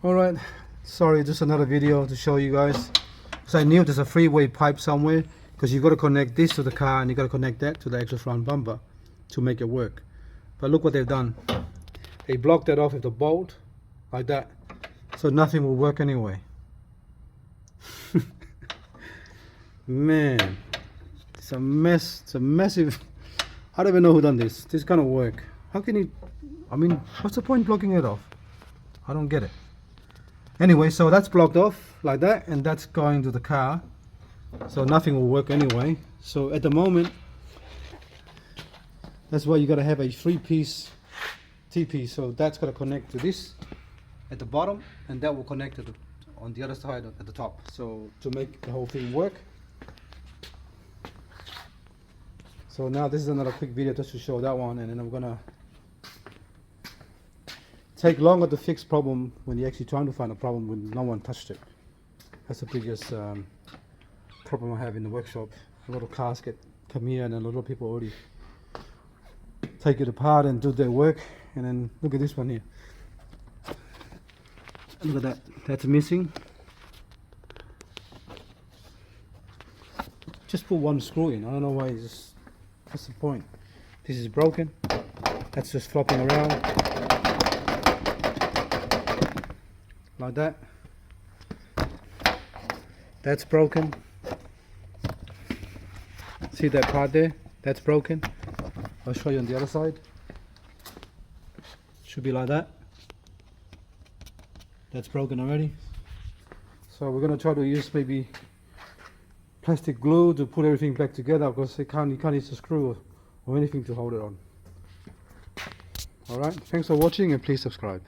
Alright, sorry, just another video to show you guys. So I knew there's a three-way pipe somewhere, because you got to connect this to the car and you got to connect that to the extra front bumper to make it work. But look what they've done. They blocked that off with the bolt like that, so nothing will work anyway. Man, it's a mess. It's a massive. I don't even know who done this. This kind of work. How can you? I mean, what's the point blocking it off? I don't get it. Anyway, so that's blocked off like that, and that's going to the car, so nothing will work anyway. So at the moment, that's why you got to have a three-piece T-piece. So that's got to connect to this at the bottom, and that will connect to the, on the other side at the top. So to make the whole thing work. So now this is another quick video just to show that one, and then I'm gonna take longer to fix problem when you're actually trying to find a problem when no one touched it. That's the biggest problem I have in the workshop. A lot of cars come here, and then a lot of people already take it apart and do their work. And then look at this one here. Look at that. That's missing. Just put one screw in. I don't know why. It's just, what's the point? This is broken. That's just flopping around like that. That's broken. See that part there? That's broken. I'll show you on the other side. Should be like that. That's broken already. So we're gonna try to use maybe plastic glue to put everything back together, because you can't use a screw or anything to hold it on. Alright, thanks for watching, and please subscribe.